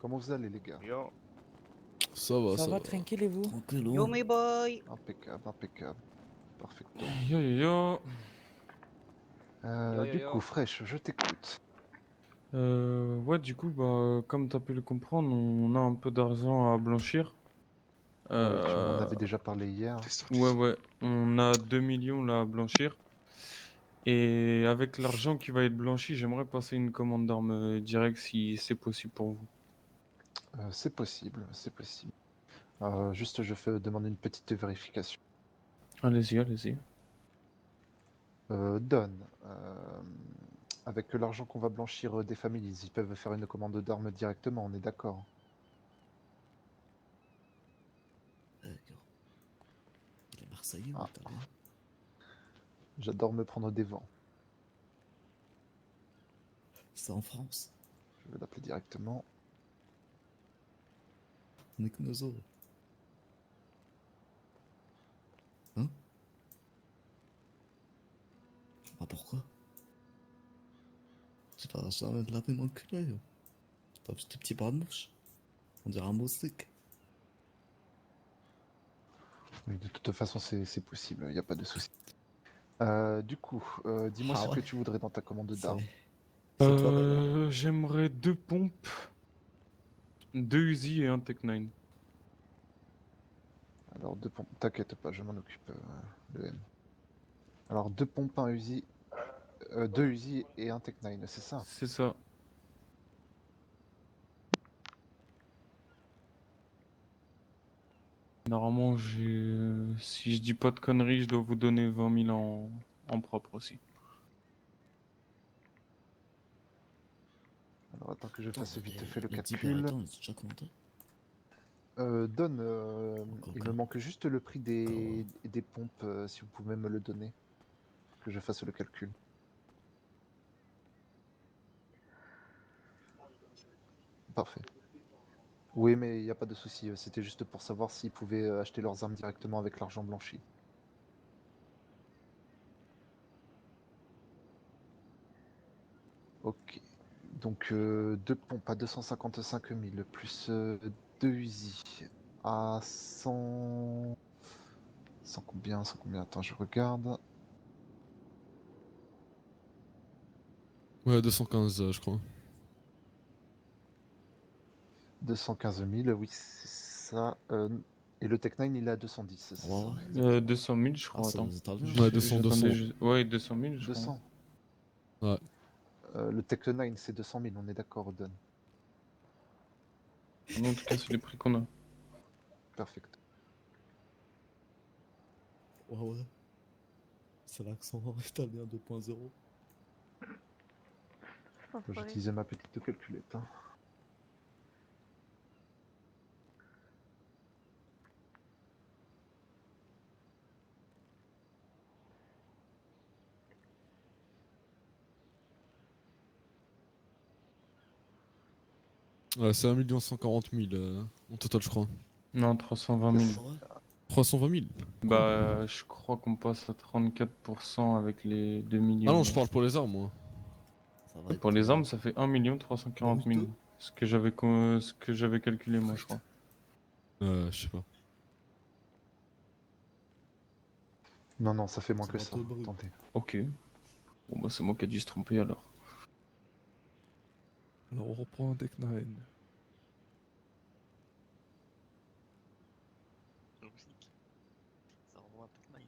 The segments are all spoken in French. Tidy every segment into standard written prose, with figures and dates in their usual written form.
Comment vous allez, les gars? Yo, Ça va, Ça ça va, va. tranquille et vous? Tranquille, yo ouais. mes boy. Impeccable, impeccable. Perfecto. Yo yo yo. Yo yo Du coup, yo. Fresh, je t'écoute. Ouais, du coup, bah, comme tu as pu le comprendre, on a un peu d'argent à blanchir. Ouais, tu m'en Euh, avais déjà parlé hier. ouais, on a 2 millions là à blanchir. Et avec l'argent qui va être blanchi, j'aimerais passer une commande d'armes directe si c'est possible pour vous. C'est possible, c'est possible. Juste, je fais demander une petite vérification. Allez-y, allez-y. Don, avec l'argent qu'on va blanchir des familles, ils peuvent faire une commande d'armes directement, on est d'accord? D'accord. Il est Marseillais ou Ah, italien? j'adore me prendre des vents. C'est en France. Je vais l'appeler directement. On est que nos os. Hein? Bah pourquoi? Tu vas jamais te laver mon culé. Tu pas vu tes petits bras de mouche? On dirait un moustique. Oui, de toute façon, c'est possible, il n'y a pas de souci. Du coup, dis-moi Ah ce que ouais? tu voudrais dans ta commande d'armes. C'est... C'est toi d'ailleurs. J'aimerais 2 pompes, 2 Uzi et un Tech 9. Alors, deux pompes, t'inquiète pas, je m'en occupe, le M. Alors, deux pompes, un Uzi, deux Uzi et un Tech 9, c'est ça? C'est ça. Normalement, si je dis pas de conneries, je dois vous donner 20 000 en propre aussi. Alors, attends que je Attends, fasse vite fait le les 10 calcul. Beretta, on les a déjà commandés? Donne, Ok, il ok. me manque juste le prix D'accord, ouais. des pompes, si vous pouvez me le donner, que je fasse le calcul. Parfait. Oui, mais il n'y a pas de souci, c'était juste pour savoir s'ils pouvaient acheter leurs armes directement avec l'argent blanchi. Ok. Donc, deux pompes à 255 000, plus deux Uzi à 100... 100 combien? 100 combien? Attends, je regarde. Ouais, 215, je crois. 215 000, oui, c'est ça. Et le Tech 9, il est à 210, c'est Ah ouais, ça, ouais. exactement. 200 000, je Ah, crois, c'est attends. aux Italiens, Je ça. sais- Ouais, 200, J'attendais 200. Ouais, 200 000, je crois. 200. Ouais. Le Tech 9, c'est 200 000, on est d'accord, Don. En tout cas, c'est les prix qu'on a. Perfect. Ouais, ouais. C'est l'accent italien 2.0. J'utilisais ma petite calculette, hein. Ouais, c'est 1 140 000 en total, je crois. Non, 320 C'est 000. ça. Ah ouais? 320 000? Quoi? Bah, je crois qu'on passe à 34% avec les 2 Ah non, millions. je parle pour les armes, moi. Ça va Pour être. les armes, ça fait 1 340 000. Naruto? Ce que j'avais calculé, moi, je crois. Je sais pas. Non, non, ça fait moins Ça que va ça. te brûler. Attendez. Ok. Bon, bah, c'est moi qui ai dû se tromper alors. Alors on reprend un deck 9. Logique. Ça renvoie un Pac-Man.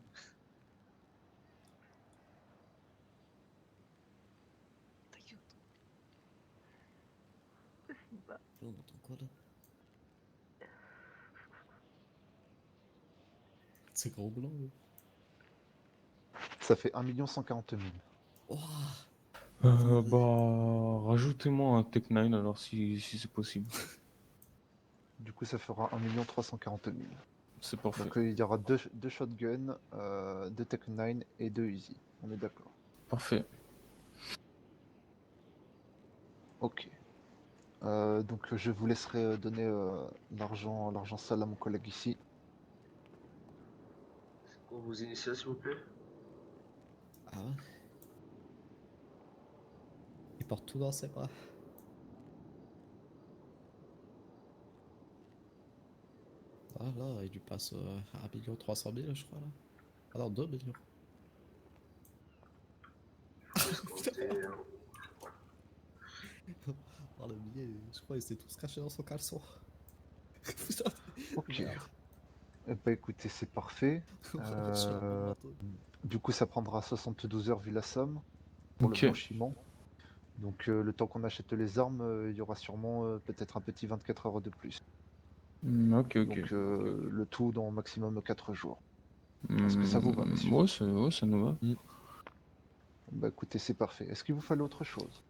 Ta gueule, toi. Là, on entend quoi là? C'est gros blanc là. Ça fait 1 140 000. Ouah! Attendez. Bah, rajoutez-moi un Tech 9 alors si c'est possible. Du coup, ça fera 1 340 000. C'est parfait. Donc, il y aura deux shotguns, deux Tech 9 et deux Uzi. On est d'accord. Parfait. Ok. Donc, je vous laisserai donner l'argent sale à mon collègue ici. Pour vos initiales, s'il vous plaît. Ah ouais? Il porte tout dans ses bras. là, il lui passe 1 300 000, je crois, là. Ah non, 2 millions. Comptez, hein. Oh, le billet, je crois qu'ils étaient tous cachés dans son caleçon. Putain, Ok. merde. Bah écoutez, c'est parfait. Je suis un peu matos. Du coup, ça prendra 72 heures vu la somme pour le Ok. blanchiment. Donc le temps qu'on achète les armes, il y aura sûrement peut-être un petit 24 heures de plus. Ok, ok. Donc le tout dans au maximum 4 jours. Est-ce que ça vous va, messieurs? Ouais, ça nous va. Bah écoutez, c'est parfait. Est-ce qu'il vous fallait autre chose?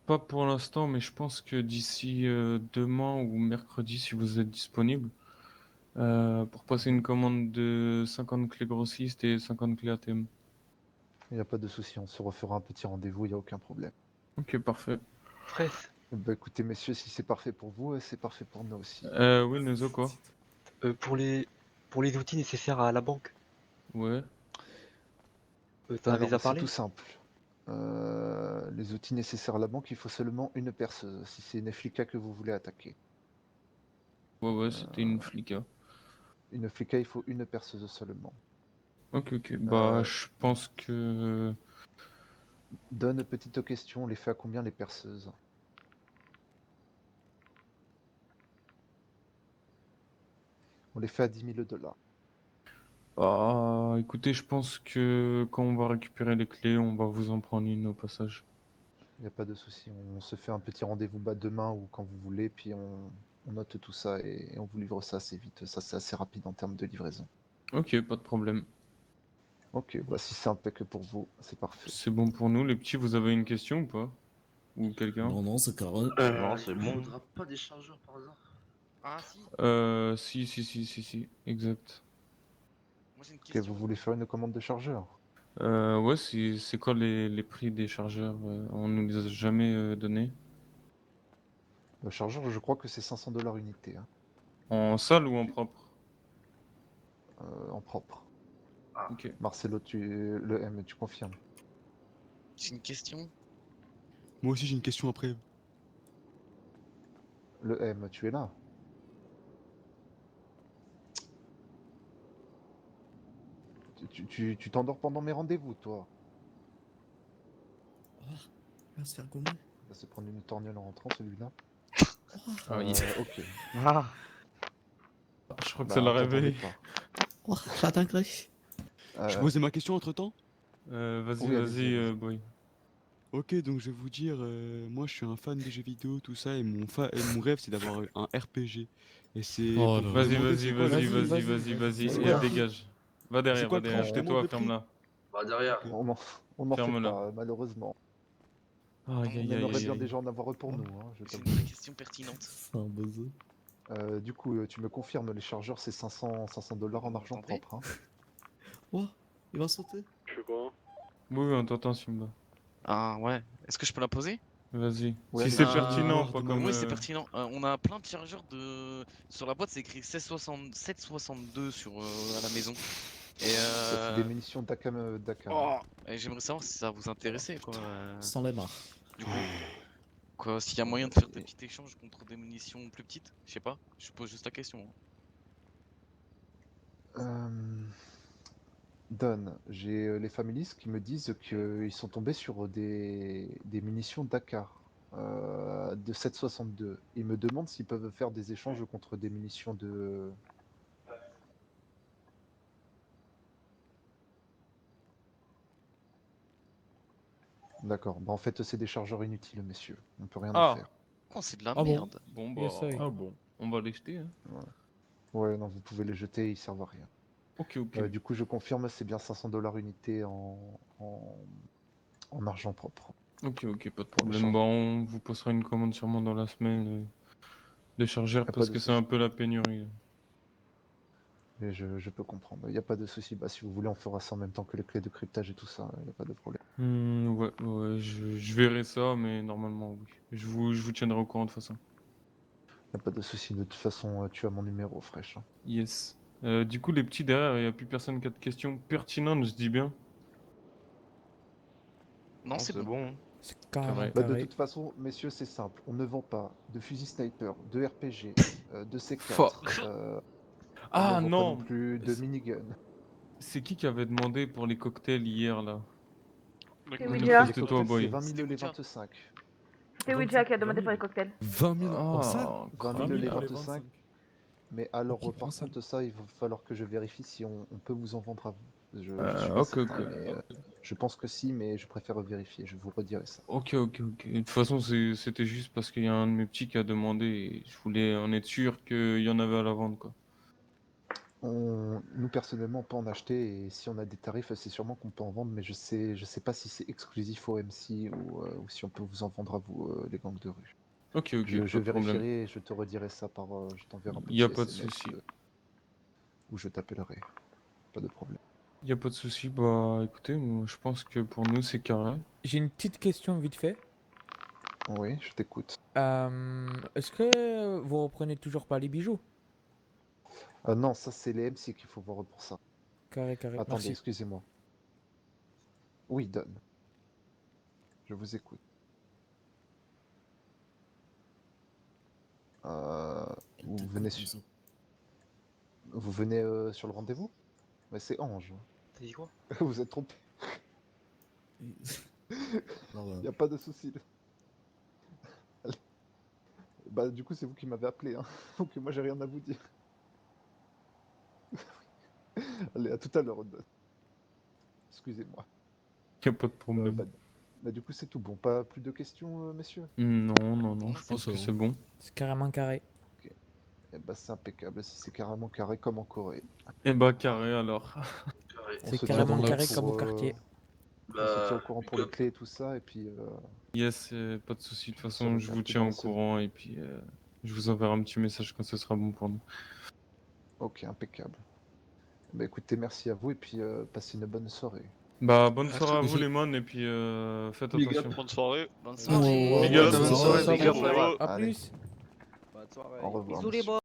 Pas pour l'instant, mais je pense que d'ici demain ou mercredi, si vous êtes disponible, pour passer une commande de 50 clés grossistes et 50 clés ATM. Il n'y a pas de souci, on se refera un petit rendez-vous, il n'y a aucun problème. Ok, parfait. Fraisse, Bah écoutez, messieurs, si c'est parfait pour vous, c'est parfait pour nous aussi. Oui, Nezo, quoi? pour les outils nécessaires à la banque, Ouais. t'en avais Alors, déjà c'est parlé? tout simple. Les outils nécessaires à la banque, il faut seulement une perceuse, si c'est une flica que vous voulez attaquer. Ouais, c'était une flica. Une flica, il faut une perceuse seulement. Ok. Bah, Euh, je pense que... Donne petite question, on les fait à combien les perceuses? On les fait à 10 000 $. Ah, écoutez, je pense que quand on va récupérer les clés, on va vous en prendre une au passage. Il n'y a pas de souci, on se fait un petit rendez-vous demain ou quand vous voulez, puis on note tout ça et on vous livre ça assez vite. Ça, c'est assez rapide en termes de livraison. Ok, pas de problème. Ok, bah si c'est impeccable pour vous, c'est parfait. C'est bon pour nous. Les petits, vous avez une question ou pas? Ou quelqu'un? Non, non, c'est carré. Non, c'est Il bon. faudra pas des chargeurs par hasard. Ah si, Si, exact. moi j'ai une Ok, vous question. voulez faire une commande de chargeur? Ouais, c'est quoi les prix des chargeurs? On nous les a jamais donnés. Le chargeur, je crois que c'est 500 $ unité, hein, En salle ou en propre? en propre. Ok. Marcelo, le M, tu confirmes? J'ai une question. Moi aussi j'ai une question après. Le M, tu es là? Tu t'endors pendant mes rendez-vous, toi? Oh, il va se faire gommer. Il va se prendre une torgnole en rentrant, celui-là. Ah, Ok, Ah, je crois que ça bah l'a t'attendais réveillé. pas. Oh, la dinguerie. Je Euh, posais ma question entre temps. oui, allez-y, allez-y. Boy. Ok, donc je vais vous dire, moi je suis un fan de jeux vidéo, tout ça, et mon rêve c'est d'avoir un RPG. Et c'est Oh pour là vous là. demander c'est quoi le prix. Vas-y, C'est et quoi le prix? dégage. C'est quoi Va le prix? derrière, Je demande tais-toi, le prix. ferme-la. Bah derrière. Ok. On n'en fait Ferme-la. pas, malheureusement. Aïe, On aïe, aïe, aimerait aïe, bien aïe. déjà en avoir pour Oh, nous, hein, je J'ai t'avoue. une vraie question pertinente. c'est un buzzer. Du coup, tu me confirmes, les chargeurs, c'est 500 $ Vous en argent m'entendez? propre, hein? Oh, il va sauter. Je sais quoi? Oui, on t'entend, Simba. Ah ouais, est-ce que je peux la poser? Vas-y. Oui, Si c'est allez-y. pertinent, Demande-moi, pas Oui, comme... demande-moi. c'est pertinent. On a plein de chargeurs de... Sur la boîte, c'est écrit 762 sur, à la maison. Et, Ça, c'est des munitions Dakar, hein. oh, et j'aimerais savoir si ça vous intéressait, quoi. Sans les mains. Du coup, quoi, s'il y a moyen de Euh, faire des petits échanges contre des munitions plus petites, je sais pas. Je pose juste la question, hein. euh, Don, j'ai les familistes qui me disent qu'ils sont tombés sur des munitions Dakar de 7,62. Ils me demandent s'ils peuvent faire des échanges contre des munitions de... D'accord. Bah, en fait, c'est des chargeurs inutiles, messieurs. On peut rien en Ah! faire. Oh, c'est de la Ah bon? merde. Bon, Yes, bah... I. Ah bon. On va les jeter, hein. Ouais. Ouais, non, vous pouvez les jeter, ils servent à rien. Ok. Du coup, je confirme, c'est bien 500 $ unité en argent propre Ok, pas de pour les problème. Bah, chargeurs. on vous passera une commande sûrement dans la semaine de chargeurs Y a pas parce de que c'est souci. un peu la pénurie, là. Mais je peux comprendre. Il n'y a pas de souci. Bah, si vous voulez, on fera ça en même temps que les clés de cryptage et tout ça. Il n'y a pas de problème. Ouais, je verrai ça, mais normalement, oui. Je vous tiendrai au courant de toute façon. Il n'y a pas de souci. De toute façon, tu as mon numéro, fraîche, hein. Yes. Du coup, les petits derrière, il n'y a plus personne qui a de questions pertinentes, je dis bien. Non, c'est bon. bon. C'est carrément Carré. Bah, de carré. toute façon, messieurs, c'est simple. On ne vend pas de fusil sniper, de RPG, de C4. Fuck. On ne Ah vend pas non non, plus de minigun. c'est qui avait demandé pour les cocktails hier là? C'est Ou Ouija. Les c'était toi, cocktails, c'est boy? 20 000 C'était les Ouija. 25. C'est Ouija qui a demandé pour les cocktails. 20 000 en salle. Ah, 20 000 cool. les pour les 25. Mais alors, Ok, par en salle. contre, ça, il va falloir que je vérifie si on peut vous en vendre à vous. Je suis pas Ok, certain, ok. mais je pense que si, mais je préfère vérifier. Je vous redirai ça. Ok. De toute façon, c'était juste parce qu'il y a un de mes petits qui a demandé et je voulais en être sûr qu'il y en avait à la vente, quoi. Nous, personnellement, on peut en acheter et si on a des tarifs, c'est sûrement qu'on peut en vendre, mais je sais pas si c'est exclusif au MC ou si on peut vous en vendre à vous, les gangs de rue. Ok, Je pas de problème. vérifierai et je te redirai ça je t'enverrai un Y a petit pas de SMS souci. ou je t'appellerai. Pas de problème. Y a pas de souci. Bah écoutez, moi, je pense que pour nous c'est carré. J'ai une petite question vite fait. Oui, je t'écoute. Est-ce que vous reprenez toujours pas les bijoux? Non, ça c'est les MC qu'il faut voir pour ça. Carré, Attendez, merci. excusez-moi. Oui, Don. Je vous écoute. Vous venez sur... Vous venez sur le rendez-vous? Mais c'est Ange. T'as dit quoi? Vous êtes trompé. Alors, Y a pas de souci. Allez. Bah du coup c'est vous qui m'avez appelé, hein. Donc moi j'ai rien à vous dire. Allez, à tout à l'heure, Don. Excusez-moi. Y a pas de problème. Bah, du coup c'est tout bon. Pas plus de questions, messieurs? Non, je pense c'est que bon. c'est bon. C'est carrément carré. Eh bah c'est impeccable, si c'est carrément carré comme en Corée. Et bah carré alors. Carré. On C'est se tient carrément au courant carré pour, comme au quartier. on se tient Bah, au courant pour les clés et tout ça, et puis Yes, pas de souci. De toute Ça façon, va je vous garder tiens dans au ce- courant et puis je vous enverrai un petit message quand ce sera bon pour nous. ok, impeccable. Bah écoutez, merci à vous et puis passez une bonne soirée. Bah bonne Merci, soirée à vous monsieur. les mônes et puis faites Big up. attention. Bonne soirée. Bonne Ouais, soirée. ouais, Big up, ouais, bonne ouais, soirée, ouais, big up, ouais. frérot. À Allez. plus. Au revoir. Bisous les monsieur. boys.